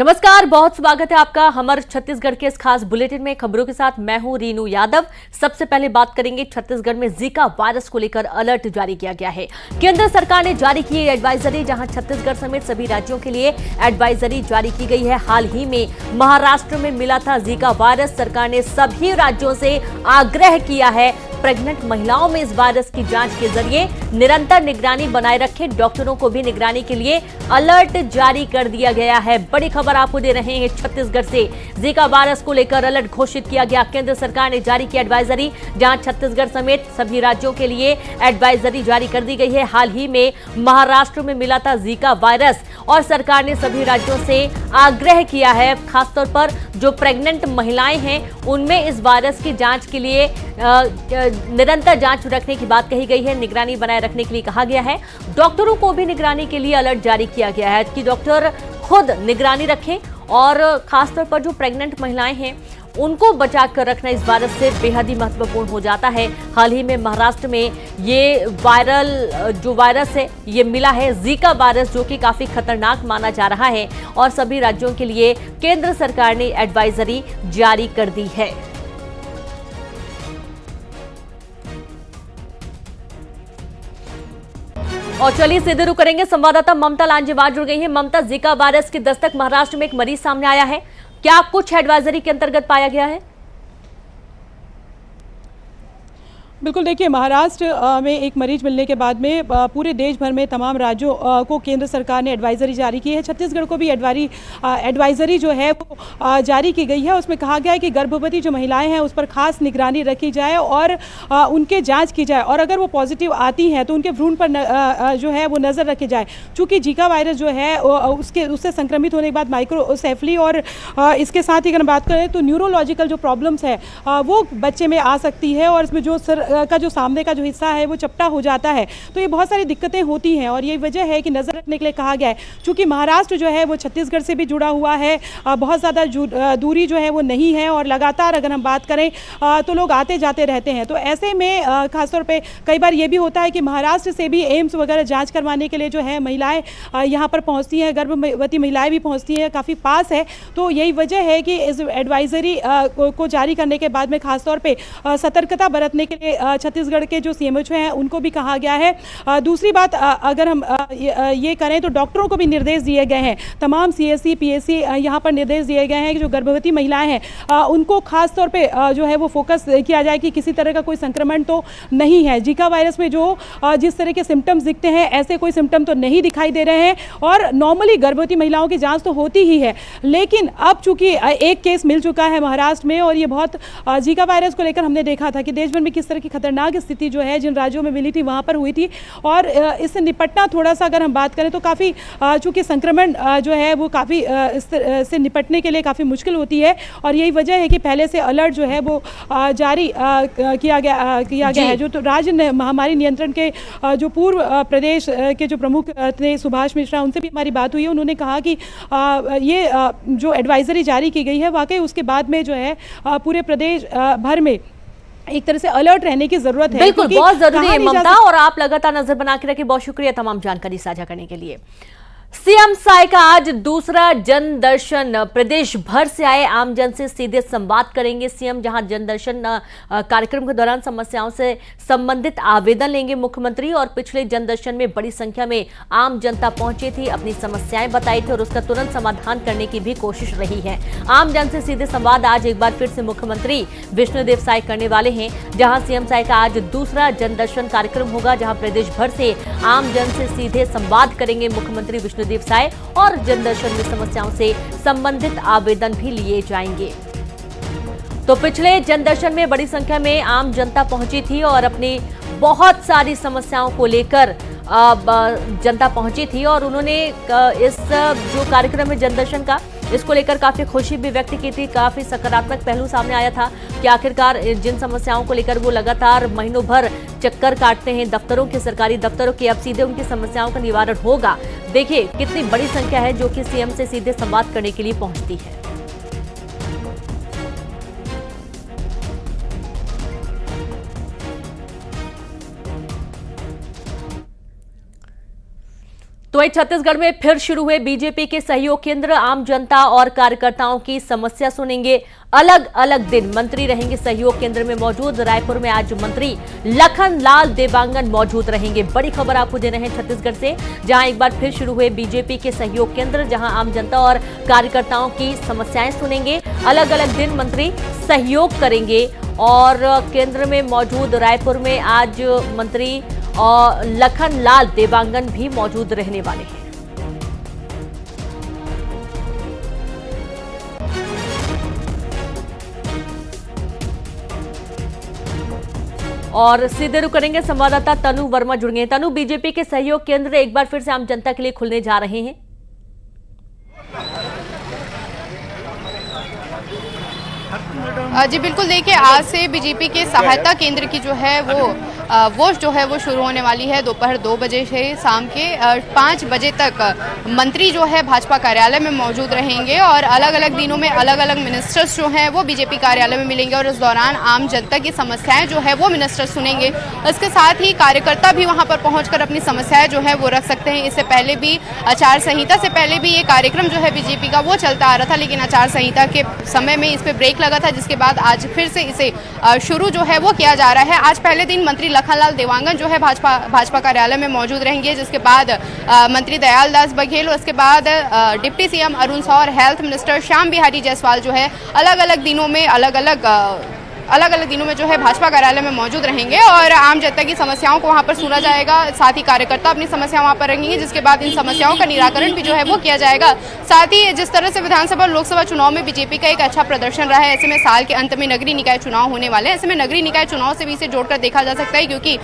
नमस्कार, बहुत स्वागत है आपका हमारे छत्तीसगढ़ के इस खास बुलेटिन में। खबरों के साथ मैं हूं रीनू यादव। सबसे पहले बात करेंगे छत्तीसगढ़ में जीका वायरस को लेकर अलर्ट जारी किया गया है। केंद्र सरकार ने जारी की एडवाइजरी, जहां छत्तीसगढ़ समेत सभी राज्यों के लिए एडवाइजरी जारी की गई है। हाल ही में महाराष्ट्र में मिला था जीका वायरस। सरकार ने सभी राज्यों से आग्रह किया है प्रेग्नेंट महिलाओं में इस वायरस की जांच के जरिए निरंतर निगरानी बनाए रखें। डॉक्टरों को भी निगरानी के लिए अलर्ट जारी कर दिया गया है। बड़ी खबर आपको दे रहे हैं छत्तीसगढ़ से। जीका वायरस को लेकर अलर्ट घोषित किया गया। केंद्र सरकार ने जारी की एडवाइजरी, जहां छत्तीसगढ़ समेत सभी राज्यों के लिए एडवाइजरी जारी कर दी गई है। हाल ही में महाराष्ट्र में मिला था जीका वायरस और सरकार ने सभी राज्यों से आग्रह किया है, खासतौर पर जो प्रेग्नेंट महिलाएं हैं उनमें इस वायरस की जांच के लिए निरंतर जांच रखने की बात कही गई है। निगरानी बनाए रखने के लिए कहा गया है। डॉक्टरों को भी निगरानी के लिए अलर्ट जारी किया गया है कि डॉक्टर खुद निगरानी रखें और खासतौर पर जो प्रेग्नेंट महिलाएं हैं उनको बचा कर रखना इस वायरस से बेहद ही महत्वपूर्ण हो जाता है। हाल ही में महाराष्ट्र में ये जो वायरस है ये मिला है, जीका वायरस, जो कि काफी खतरनाक माना जा रहा है और सभी राज्यों के लिए केंद्र सरकार ने एडवाइजरी जारी कर दी है। और चलिए सीधे रुक करेंगे, संवाददाता ममता लांजेवार जुड़ गई है। ममता, जीका वायरस की दस्तक महाराष्ट्र में एक मरीज सामने आया है, क्या कुछ एडवाइजरी के अंतर्गत पाया गया है? बिल्कुल, देखिए, महाराष्ट्र में एक मरीज मिलने के बाद में पूरे देश भर में तमाम राज्यों को केंद्र सरकार ने एडवाइजरी जारी की है। छत्तीसगढ़ को भी एडवाइजरी जो है वो जारी की गई है। उसमें कहा गया है कि गर्भवती जो महिलाएं हैं उस पर खास निगरानी रखी जाए और उनके जांच की जाए और अगर वो पॉजिटिव आती हैं तो उनके भ्रूण पर जो है वो नज़र रखी जाए। चूँकि जीका वायरस जो है उससे संक्रमित होने के बाद माइक्रोसेफली और इसके साथ ही अगर बात करें तो न्यूरोलॉजिकल जो प्रॉब्लम्स है वो बच्चे में आ सकती है और इसमें जो का जो सामने का जो हिस्सा है वो चपटा हो जाता है। तो ये बहुत सारी दिक्कतें होती हैं और यही वजह है कि नज़र रखने के लिए कहा गया है। चूँकि महाराष्ट्र जो है वो छत्तीसगढ़ से भी जुड़ा हुआ है, बहुत ज़्यादा दूरी जो है वो नहीं है और लगातार अगर हम बात करें तो लोग आते जाते रहते हैं। तो ऐसे में खासतौर पे कई बार ये भी होता है कि महाराष्ट्र से भी एम्स वगैरह जाँच करवाने के लिए जो है महिलाएँ यहाँ पर पहुँचती हैं, गर्भवती महिलाएँ भी पहुँचती हैं, काफ़ी पास है। तो यही वजह है कि इस एडवाइजरी को जारी करने के बाद में खासतौर पर सतर्कता बरतने के लिए छत्तीसगढ़ के जो सीएमएचओ हैं उनको भी कहा गया है। दूसरी बात, अगर हम ये करें तो डॉक्टरों को भी निर्देश दिए गए हैं। तमाम सीएससी पीएससी यहाँ पर निर्देश दिए गए हैं कि जो गर्भवती महिलाएं हैं उनको खास तौर पे जो है वो फोकस किया जाए कि किसी तरह का कोई संक्रमण तो नहीं है। जीका वायरस में जो जिस तरह के सिम्टम्स दिखते हैं ऐसे कोई सिम्टम तो नहीं दिखाई दे रहे हैं और नॉर्मली गर्भवती महिलाओं की जाँच तो होती ही है। लेकिन अब चूंकि एक केस मिल चुका है महाराष्ट्र में और ये बहुत जीका वायरस को लेकर हमने देखा था कि देश भर में किस तरह की खतरनाक स्थिति जो है जिन राज्यों में मिली थी वहां पर हुई थी और इससे निपटना थोड़ा सा अगर हम बात करें तो काफ़ी चूँकि संक्रमण जो है वो काफ़ी इससे निपटने के लिए काफ़ी मुश्किल होती है और यही वजह है कि पहले से अलर्ट जो है वो जारी किया गया है। जो तो राज्य महामारी नियंत्रण के जो पूर्व प्रदेश के जो प्रमुख थे सुभाष मिश्रा, उनसे भी हमारी बात हुई है। उन्होंने कहा कि ये जो एडवाइजरी जारी की गई है वाकई उसके बाद में जो है पूरे प्रदेश भर में एक तरह से अलर्ट रहने की जरूरत है। बिल्कुल, बहुत जरूरी है ममता, और आप लगातार नजर बना के रखिए। बहुत शुक्रिया तमाम जानकारी साझा करने के लिए। सीएम साई का आज दूसरा जन दर्शन। प्रदेश भर से आए आमजन से सीधे संवाद करेंगे सीएम, जहां जन दर्शन कार्यक्रम के दौरान समस्याओं से संबंधित आवेदन लेंगे मुख्यमंत्री। और पिछले जन दर्शन में बड़ी संख्या में आम जनता पहुंची थी, अपनी समस्याएं बताई थी और उसका तुरंत समाधान करने की भी कोशिश रही है। आमजन से सीधे संवाद आज एक बार फिर से मुख्यमंत्री विष्णुदेव साय करने वाले हैं, जहां सीएम साई का आज दूसरा जन दर्शन कार्यक्रम होगा, जहां प्रदेश भर से आमजन से सीधे संवाद करेंगे मुख्यमंत्री विष्णुदेव साय और जन दर्शन में समस्याओं से संबंधित आवेदन भी लिए जाएंगे। तो पिछले जन दर्शन में बड़ी संख्या में आम जनता पहुंची थी और अपनी बहुत सारी समस्याओं को लेकर जनता पहुंची थी और उन्होंने इस जो कार्यक्रम है जन दर्शन का, इसको लेकर काफी खुशी भी व्यक्त की थी। काफी सकारात्मक पहलू सामने आया था कि आखिरकार जिन समस्याओं को लेकर वो लगातार महीनों भर चक्कर काटते हैं दफ्तरों के, सरकारी दफ्तरों के, अब सीधे उनकी समस्याओं का निवारण होगा। देखिए कितनी बड़ी संख्या है जो कि सीएम से सीधे संवाद करने के लिए पहुंचती है। तो वहीं छत्तीसगढ़ में फिर शुरू हुए बीजेपी के सहयोग केंद्र। आम जनता और कार्यकर्ताओं की समस्या सुनेंगे। अलग अलग दिन मंत्री रहेंगे सहयोग केंद्र में मौजूद। रायपुर में आज मंत्री लखनलाल देवांगन मौजूद रहेंगे। बड़ी खबर आपको दे रहे हैं छत्तीसगढ़ से, जहां एक बार फिर शुरू हुए बीजेपी के सहयोग केंद्र, जहां आम जनता और कार्यकर्ताओं की समस्याएं सुनेंगे। अलग अलग दिन मंत्री सहयोग करेंगे और केंद्र में मौजूद रायपुर में आज मंत्री और लखनलाल देवांगन भी मौजूद रहने वाले हैं। और सीधे रुक करेंगे, संवाददाता तनु वर्मा जुड़ेंगे। तनु, बीजेपी के सहयोग केंद्र एक बार फिर से आम जनता के लिए खुलने जा रहे हैं। जी बिल्कुल, देखिए आज से बीजेपी के सहायता केंद्र की जो है वो शुरू होने वाली है। दोपहर 2 बजे से शाम के 5 बजे तक मंत्री जो है भाजपा कार्यालय में मौजूद रहेंगे और अलग अलग दिनों में अलग अलग मिनिस्टर्स जो हैं वो बीजेपी कार्यालय में मिलेंगे और इस दौरान आम जनता की समस्याएं जो है वो मिनिस्टर्स सुनेंगे। इसके साथ ही कार्यकर्ता भी वहां पर पहुंचकर अपनी समस्याएं जो है वो रख सकते हैं। इससे पहले भी आचार संहिता से पहले भी ये कार्यक्रम जो है बीजेपी का वो चलता आ रहा था, लेकिन आचार संहिता के समय में इस पर ब्रेक लगा था, जिसके बाद आज फिर से इसे शुरू जो है वो किया जा रहा है। आज पहले दिन मंत्री लखनलाल देवांगन जो है भाजपा कार्यालय में मौजूद रहेंगे, जिसके बाद मंत्री दयालदास बघेल, उसके बाद डिप्टी सीएम अरुण सौ और हेल्थ मिनिस्टर श्याम बिहारी जायसवाल जो है अलग अलग दिनों में जो है भाजपा कार्यालय में मौजूद रहेंगे और आम जनता की समस्याओं को वहां पर सुना जाएगा। साथ ही कार्यकर्ता अपनी समस्या वहां पर रखेंगे, जिसके बाद इन समस्याओं का निराकरण भी जो है वो किया जाएगा। साथ ही जिस तरह से विधानसभा और लोकसभा चुनाव में बीजेपी का एक अच्छा प्रदर्शन रहा है, ऐसे में साल के अंत में नगरीय निकाय चुनाव होने वाले हैं। ऐसे में नगरीय निकाय चुनाव से भी इसे जोड़कर देखा जा सकता है, क्योंकि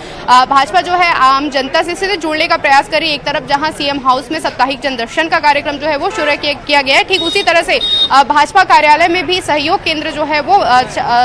भाजपा जो है आम जनता से सीधे जुड़ने का प्रयास करी। एक तरफ जहाँ सीएम हाउस में साप्ताहिक जनदर्शन का कार्यक्रम जो है वो शुरू किया गया है, ठीक उसी तरह से भाजपा कार्यालय में भी सहयोग केंद्र जो है वो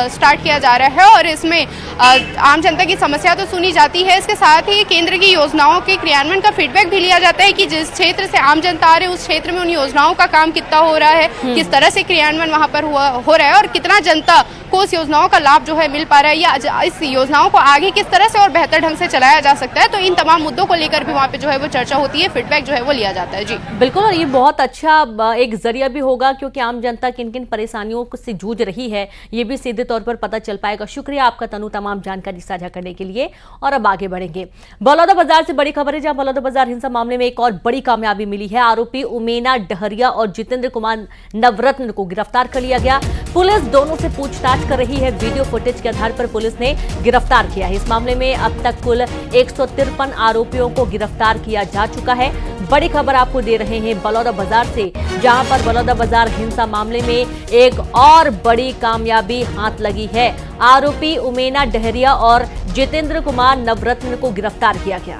स्टार्ट किया जा रहा है और इसमें आम जनता की समस्या तो सुनी जाती है। इसके साथ ही केंद्र की योजनाओं के क्रियान्वयन का फीडबैक भी लिया जाता है कि जिस क्षेत्र से आम जनता आ रही है उस क्षेत्र में उन योजनाओं का काम कितना हो रहा है, किस तरह से क्रियान्वयन वहां पर हो रहा है और कितना जनता को उस योजनाओं का लाभ जो है मिल पा रहा है, या इस योजनाओं को आगे किस तरह से और बेहतर ढंग से चलाया जा सकता है। तो इन तमाम मुद्दों को लेकर भी वहाँ पे जो है वो चर्चा होती है, फीडबैक जो है वो लिया जाता है। जी बिल्कुल, और ये बहुत अच्छा एक जरिया भी होगा, क्योंकि आम जनता किन किन परेशानियों से जूझ रही है ये भी सीधे तौर पर पता चल पाएगा। शुक्रिया आपका तनु, तमाम जानकारी साझा करने के लिए। और अब आगे बढ़ेंगे, बलौदाबाजार से बड़ी खबर है, जहां बलौदाबाजार हिंसा मामले में एक और बड़ी कामयाबी मिली है। आरोपी उमेना डहरिया और जितेंद्र कुमार नवरत्न को गिरफ्तार कर लिया गया। पुलिस दोनों से पूछताछ कर रही है। वीडियो फुटेज के आधार पर पुलिस ने गिरफ्तार किया है। इस मामले में अब तक कुल 153 आरोपियों को गिरफ्तार किया जा चुका है। बड़ी खबर आपको दे रहे हैं बलौदाबाजार से, जहां पर बलौदाबाजार हिंसा मामले में एक और बड़ी कामयाबी हाथ लगी है। आरोपी उमेना डहरिया और जितेंद्र कुमार नवरत्न को गिरफ्तार किया गया।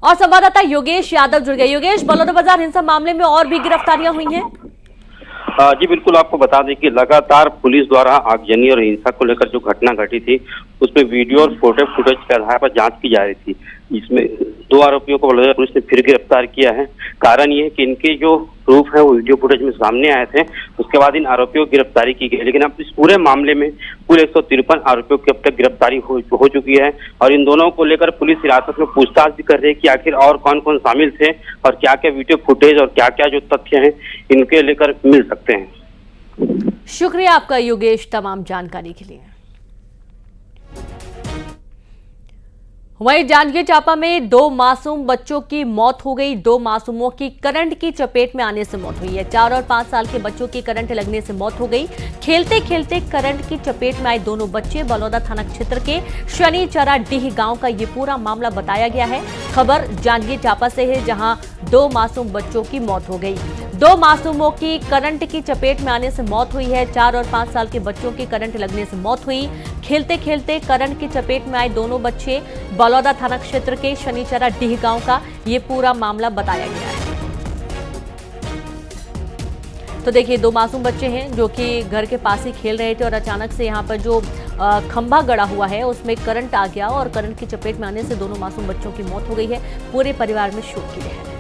और संवाददाता योगेश यादव जुड़ गए। योगेश, बलौदाबाजार हिंसा मामले में और भी गिरफ्तारियां हुई हैं? जी बिल्कुल, आपको बता दें कि लगातार पुलिस द्वारा आगजनी और हिंसा को लेकर जो घटना घटी थी उसमें वीडियो और फोटो फुटेज के आधार पर जांच की जा रही थी। इसमें 2 आरोपियों को बलौदाबाजार पुलिस ने फिर गिरफ्तार किया है। कारण ये है कि इनके जो प्रूफ है वो वीडियो फुटेज में सामने आए थे, उसके बाद इन आरोपियों की गिरफ्तारी की गई। लेकिन अब इस पूरे मामले में कुल 153 आरोपियों की अब तक गिरफ्तारी हो चुकी है और इन दोनों को लेकर पुलिस हिरासत में पूछताछ भी कर रही है कि आखिर और कौन कौन शामिल थे और क्या क्या वीडियो फुटेज और क्या क्या जो तथ्य हैं इनके लेकर मिल सकते हैं। शुक्रिया आपका योगेश, तमाम जानकारी के लिए। वहीं जांजगीर चांपा में 2 मासूम बच्चों की मौत हो गई। 2 मासूमों की करंट की चपेट में आने से मौत हुई है। 4 और 5 साल के बच्चों की करंट लगने से मौत हो गई। खेलते खेलते करंट की चपेट में आए दोनों बच्चे। बलौदा थाना क्षेत्र के शनिचरा डीह गांव का ये पूरा मामला बताया गया है। खबर जांजगीर चांपा से है, जहां 2 मासूम बच्चों की मौत हो गई। 2 मासूमों की करंट की चपेट में आने से मौत हुई है। 4 और 5 साल के बच्चों की करंट लगने से मौत हुई। खेलते खेलते करंट की चपेट में आए दोनों बच्चे। बलौदा थाना क्षेत्र के शनिचरा डीह गांव का ये पूरा मामला बताया गया है। तो देखिए, 2 मासूम बच्चे हैं जो कि घर के पास ही खेल रहे थे और अचानक से यहाँ पर जो खंभा गड़ा हुआ है उसमें करंट आ गया और करंट की चपेट में आने से दोनों मासूम बच्चों की मौत हो गई है। पूरे परिवार में शोक की लहर है।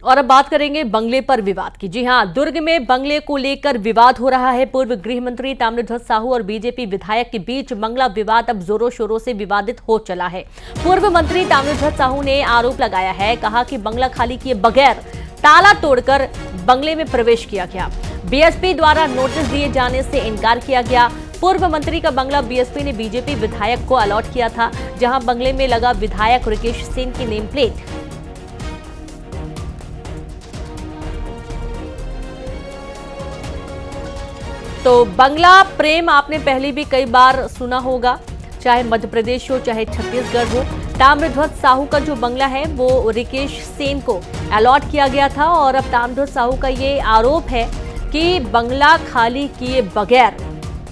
और अब बात करेंगे बंगले पर विवाद की। जी हां, दुर्ग में बंगले को लेकर विवाद हो रहा है। पूर्व गृह मंत्री ताम्रध्वज साहू और बीजेपी विधायक के बीच बंगला विवाद अब जोरों शोरों से विवादित हो चला है। पूर्व मंत्री ताम्रध्वज साहू ने आरोप लगाया है, कहा कि बंगला खाली किए बगैर ताला तोड़कर बंगले में प्रवेश किया गया। बीएसपी द्वारा नोटिस दिए जाने से इनकार किया गया। पूर्व मंत्री का बंगला बीएसपी ने बीजेपी विधायक को अलॉट किया था, जहां बंगले में लगा विधायक रिकेश सेन की नेम प्लेट। तो बंगला प्रेम आपने पहले भी कई बार सुना होगा, चाहे मध्य प्रदेश हो चाहे छत्तीसगढ़ हो। ताम्रध्वज साहू का जो बंगला है वो रिकेश सेन को अलॉट किया गया था और अब ताम्रध्वज साहू का ये आरोप है कि बंगला खाली किए बगैर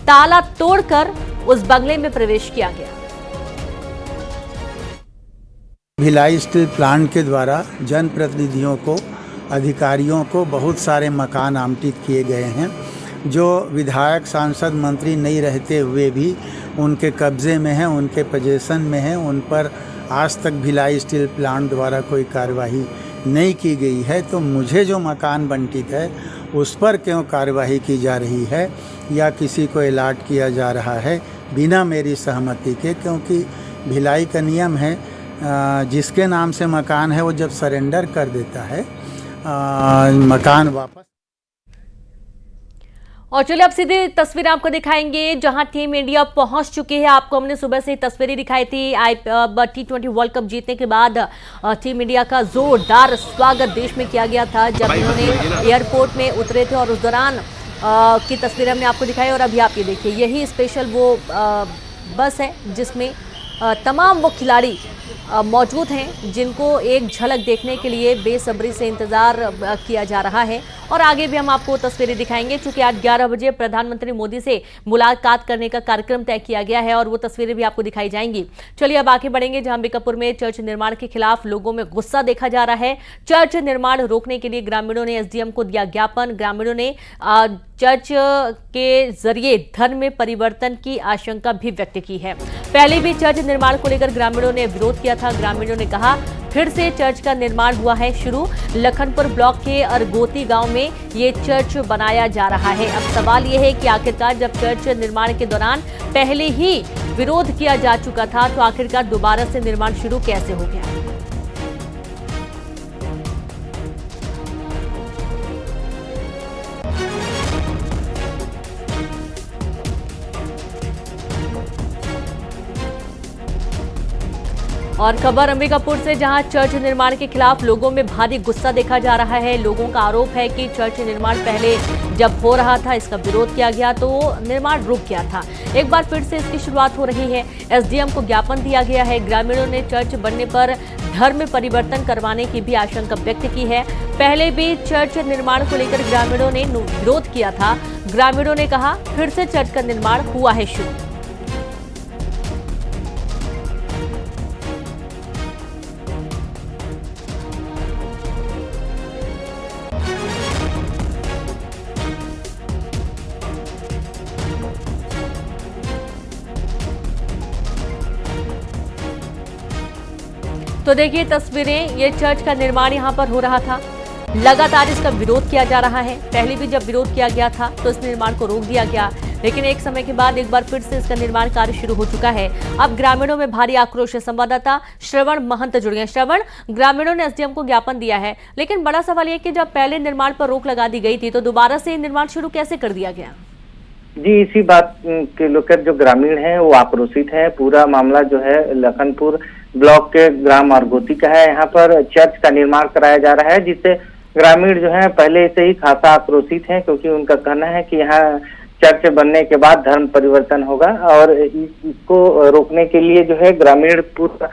ताला तोड़कर उस बंगले में प्रवेश किया गया। भिलाई स्टील प्लांट के द्वारा जनप्रतिनिधियों को, अधिकारियों को बहुत सारे मकान आवंटित किए गए हैं, जो विधायक, सांसद, मंत्री नहीं रहते हुए भी उनके कब्जे में हैं, उनके पोजीशन में हैं। उन पर आज तक भिलाई स्टील प्लांट द्वारा कोई कार्रवाई नहीं की गई है। तो मुझे जो मकान बंटित है उस पर क्यों कार्रवाई की जा रही है या किसी को अलॉट किया जा रहा है बिना मेरी सहमति के? क्योंकि भिलाई का नियम है, जिसके नाम से मकान है वो जब सरेंडर कर देता है मकान वापस। और चलिए अब सीधे तस्वीर आपको दिखाएंगे जहां टीम इंडिया पहुंच चुकी है। आपको हमने सुबह से तस्वीरें दिखाई थी। T20 वर्ल्ड कप जीतने के बाद टीम इंडिया का जोरदार स्वागत देश में किया गया था जब उन्होंने एयरपोर्ट में उतरे थे और उस दौरान की तस्वीरें हमने आपको दिखाई। और अभी आप ये देखिए, यही स्पेशल वो बस है जिसमें तमाम वो खिलाड़ी मौजूद हैं जिनको एक झलक देखने के लिए बेसब्री से इंतजार किया जा रहा है। और आगे भी हम आपको तस्वीरें दिखाएंगे, चूंकि आज 11 बजे प्रधानमंत्री मोदी से मुलाकात करने का कार्यक्रम तय किया गया है और वो तस्वीरें भी आपको दिखाई जाएंगी। चलिए अब आगे बढ़ेंगे, जहां अंबिकापुर में चर्च निर्माण के खिलाफ लोगों में गुस्सा देखा जा रहा है। चर्च निर्माण रोकने के लिए ग्रामीणों ने एसडीएम को दिया ज्ञापन। ग्रामीणों ने चर्च के जरिए धर्म में परिवर्तन की आशंका भी व्यक्त की है। पहले भी चर्च निर्माण को लेकर ग्रामीणों ने विरोध किया था। ग्रामीणों ने कहा फिर से चर्च का निर्माण हुआ है शुरू। लखनपुर ब्लॉक के अरगोती गांव में ये चर्च बनाया जा रहा है। अब सवाल ये है कि आखिरकार जब चर्च निर्माण के दौरान पहले ही विरोध किया जा चुका था तो आखिरकार दोबारा से निर्माण शुरू कैसे हो गया? और खबर अंबिकापुर से, जहां चर्च निर्माण के खिलाफ लोगों में भारी गुस्सा देखा जा रहा है। लोगों का आरोप है कि चर्च निर्माण पहले जब हो रहा था इसका विरोध किया गया तो निर्माण रुक गया था, एक बार फिर से इसकी शुरुआत हो रही है। एसडीएम को ज्ञापन दिया गया है। ग्रामीणों ने चर्च बनने पर धर्म में परिवर्तन करवाने की भी आशंका व्यक्त की है। पहले भी चर्च निर्माण को लेकर ग्रामीणों ने विरोध किया था। ग्रामीणों ने कहा फिर से चर्च का निर्माण हुआ है शुरू। तो देखिए तस्वीरें, ये चर्च का निर्माण यहाँ पर हो रहा था। लगातार इसका विरोध किया जा रहा है। पहले भी जब विरोध किया गया था तो इस निर्माण को रोक दिया गया, लेकिन एक समय के बाद एक बार फिर से इसका निर्माण कार्य शुरू हो चुका है। अब ग्रामीणों में भारी आक्रोश है। संवाददाता श्रवण महंत जुड़ गए। श्रवण, ग्रामीणों ने एसडीएम को ज्ञापन दिया है, लेकिन बड़ा सवाल यह कि जब पहले निर्माण पर रोक लगा दी गई थी तो दोबारा से निर्माण शुरू कैसे कर दिया गया? जी, इसी बात के लेकर जो ग्रामीण हैं वो आक्रोशित है। पूरा मामला जो है लखनपुर ब्लॉक के ग्राम अरगोती का है। यहाँ पर चर्च का निर्माण कराया जा रहा है, जिससे ग्रामीण जो है पहले से ही खासा आक्रोशित हैं, क्योंकि उनका कहना है कि यहाँ चर्च बनने के बाद धर्म परिवर्तन होगा और इसको रोकने के लिए जो है ग्रामीण पूरा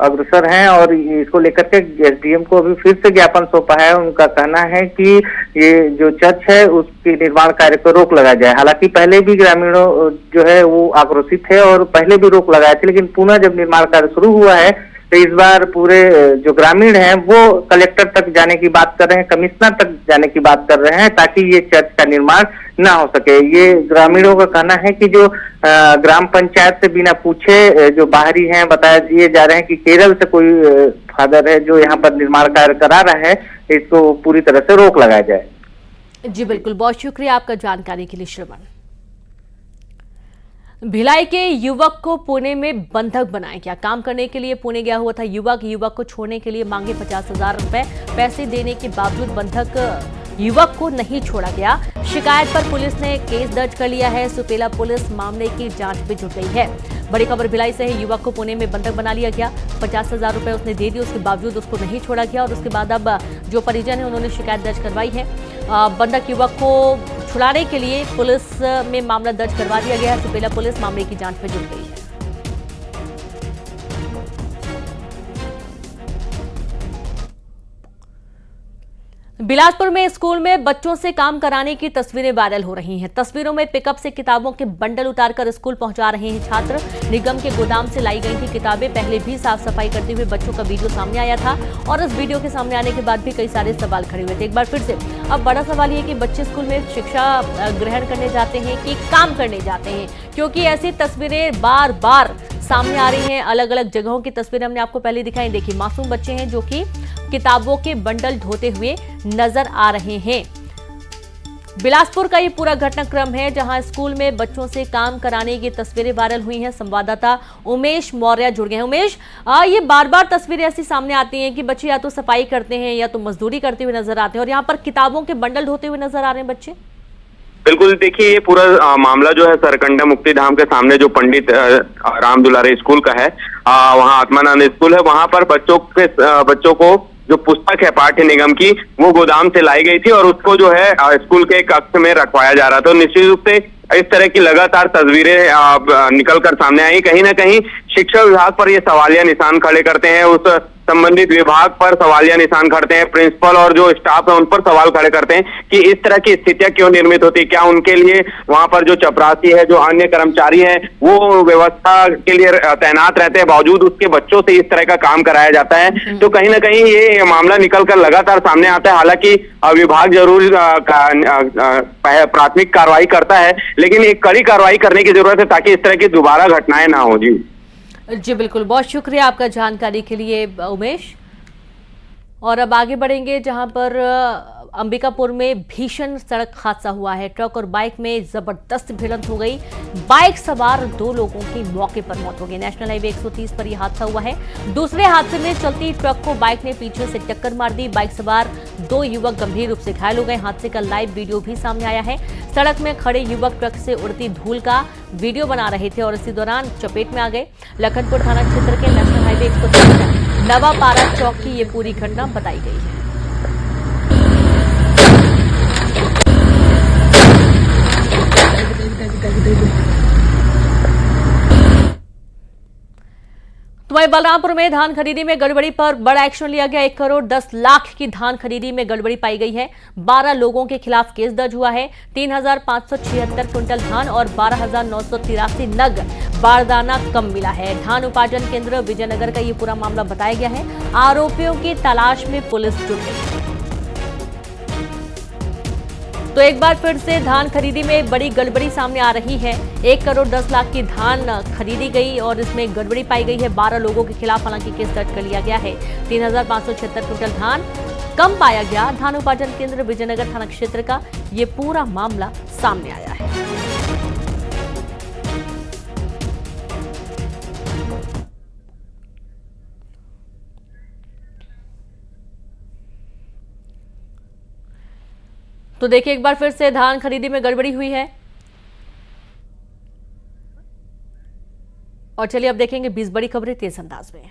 अग्रसर हैं और इसको लेकर के एसडीएम को अभी फिर से ज्ञापन सौंपा है। उनका कहना है कि ये जो चर्च है उसके निर्माण कार्य को रोक लगाया जाए। हालांकि पहले भी ग्रामीणों जो है वो आक्रोशित थे और पहले भी रोक लगाए थे, लेकिन पुनः जब निर्माण कार्य शुरू हुआ है तो इस बार पूरे जो ग्रामीण हैं वो कलेक्टर तक जाने की बात कर रहे हैं, कमिश्नर तक जाने की बात कर रहे हैं, ताकि ये चर्च का निर्माण ना हो सके। ये ग्रामीणों का कहना है कि जो ग्राम पंचायत से बिना पूछे जो बाहरी हैं बताया दिए जा रहे हैं कि केरल से कोई फादर है जो यहाँ पर निर्माण कार्य करा रहा है, इसको पूरी तरह से रोक लगाया जाए। जी बिल्कुल, बहुत शुक्रिया आपका जानकारी के लिए श्रवण। भिलाई के युवक को पुणे में बंधक बनाया गया। काम करने के लिए पुणे गया हुआ था युवक को छोड़ने के लिए मांगे 50,000 रुपए। पैसे देने के बावजूद बंधक युवक को नहीं छोड़ा गया। शिकायत पर पुलिस ने केस दर्ज कर लिया है। सुपेला पुलिस मामले की जांच में जुट गई है। बड़ी खबर भिलाई से है। युवक को पुणे में बंधक बना लिया गया। 50,000 रुपए उसने दे दिए, उसके बावजूद उसको नहीं छोड़ा गया और उसके बाद अब जो परिजन है उन्होंने शिकायत दर्ज करवाई है। बंधक युवक को छुड़ाने के लिए पुलिस में मामला दर्ज करवा दिया गया है। सुपेला पुलिस मामले की जांच में जुट गई है। बिलासपुर में स्कूल में बच्चों से काम कराने की तस्वीरें वायरल हो रही हैं। तस्वीरों में पिकअप से किताबों के बंडल उतारकर स्कूल पहुंचा रहे हैं छात्र। निगम के गोदाम से लाई गई थी किताबें। पहले भी साफ सफाई करते हुए बच्चों का वीडियो सामने आया था और इस वीडियो के सामने आने के बाद भी कई सारे सवाल खड़े हुए थे। एक बार फिर से अब बड़ा सवाल ये कि बच्चे स्कूल में शिक्षा ग्रहण करने जाते हैं कि काम करने जाते हैं, क्योंकि ऐसी तस्वीरें बार बार सामने आ रही हैं। अलग अलग जगहों की तस्वीरें हमने आपको पहले दिखाई। देखिए, मासूम बच्चे हैं जो कि किताबों के बंडल ढोते हुए नजर आ रहे हैं। बिलासपुर का ये पूरा घटनाक्रम है जहां स्कूल में बच्चों से काम कराने की तस्वीरें वायरल हुई हैं। संवाददाता उमेश मौर्य जुड़ गए हैं। उमेश, ये बार बार तस्वीरें ऐसी सामने आती हैं कि बच्चे या तो सफाई करते हैं या तो मजदूरी करते हुए नजर आते हैं और यहाँ पर किताबों के बंडल ढोते हुए नजर आ रहे हैं बच्चे। बिल्कुल, देखिए ये पूरा मामला जो है सरकंडा मुक्तिधाम के सामने जो पंडित राम दुलारे स्कूल का है, वहाँ आत्मानंद स्कूल है। वहां पर बच्चों को जो पुस्तक है पाठ्य निगम की वो गोदाम से लाई गई थी और उसको जो है स्कूल के कक्ष में रखवाया जा रहा था। तो निश्चित रूप से इस तरह की लगातार तस्वीरें निकल कर सामने आई। कहीं ना कहीं शिक्षा विभाग पर ये सवालिया निशान खड़े करते हैं, उस संबंधित विभाग पर सवालिया निशान खड़ते हैं, प्रिंसिपल और जो स्टाफ है उन पर सवाल खड़े करते हैं कि इस तरह की स्थितियां क्यों निर्मित होती है। क्या उनके लिए वहां पर जो चपरासी है, जो अन्य कर्मचारी हैं, वो व्यवस्था के लिए तैनात रहते हैं, बावजूद उसके बच्चों से इस तरह का काम कराया जाता है। तो कहीं ना कहीं ये मामला निकल कर लगातार सामने आता है। हालांकि विभाग जरूर प्राथमिक कार्रवाई करता है, लेकिन एक कड़ी कार्रवाई करने की जरूरत है ताकि इस तरह की दोबारा घटनाएं ना हो। जी बिल्कुल, बहुत शुक्रिया आपका जानकारी के लिए उमेश। और अब आगे बढ़ेंगे जहां पर अंबिकापुर में भीषण सड़क हादसा हुआ है। ट्रक और बाइक में जबरदस्त भिड़ंत हो गई। बाइक सवार 2 लोगों की मौके पर मौत हो गई। नेशनल हाईवे 130 पर यह हादसा हुआ है। दूसरे हादसे में चलती ट्रक को बाइक ने पीछे से टक्कर मार दी। बाइक सवार 2 युवक गंभीर रूप से घायल हो गए। हादसे का लाइव वीडियो भी सामने आया है। सड़क में खड़े युवक ट्रक से उड़ती धूल का वीडियो बना रहे थे और इसी दौरान चपेट में आ गए। लखनपुर थाना क्षेत्र के नेशनल हाईवे 130 नवापारा चौक की ये पूरी घटना बताई गई है। तो वहीं बलरामपुर में धान खरीदी में गड़बड़ी पर बड़ा एक्शन लिया गया। 1 करोड़ 10 लाख की धान खरीदी में गड़बड़ी पाई गई है। 12 लोगों के खिलाफ केस दर्ज हुआ है। 3,576 क्विंटल धान और 12,983 नग बारदाना कम मिला है। धान उपार्जन केंद्र विजयनगर का ये पूरा मामला बताया गया है। आरोपियों की तलाश में पुलिस जुट गई है। तो एक बार फिर से धान खरीदी में बड़ी गड़बड़ी सामने आ रही है। 1 करोड़ 10 लाख की धान खरीदी गई और इसमें गड़बड़ी पाई गई है। 12 लोगों के खिलाफ हालांकि केस दर्ज कर लिया गया है। 3,576 क्विंटल धान कम पाया गया। धान उपार्जन केंद्र विजयनगर थाना क्षेत्र का ये पूरा मामला सामने आया है। तो देखिए, एक बार फिर से धान खरीदी में गड़बड़ी हुई है। और चलिए अब देखेंगे 20 बड़ी खबरें तेज अंदाज में।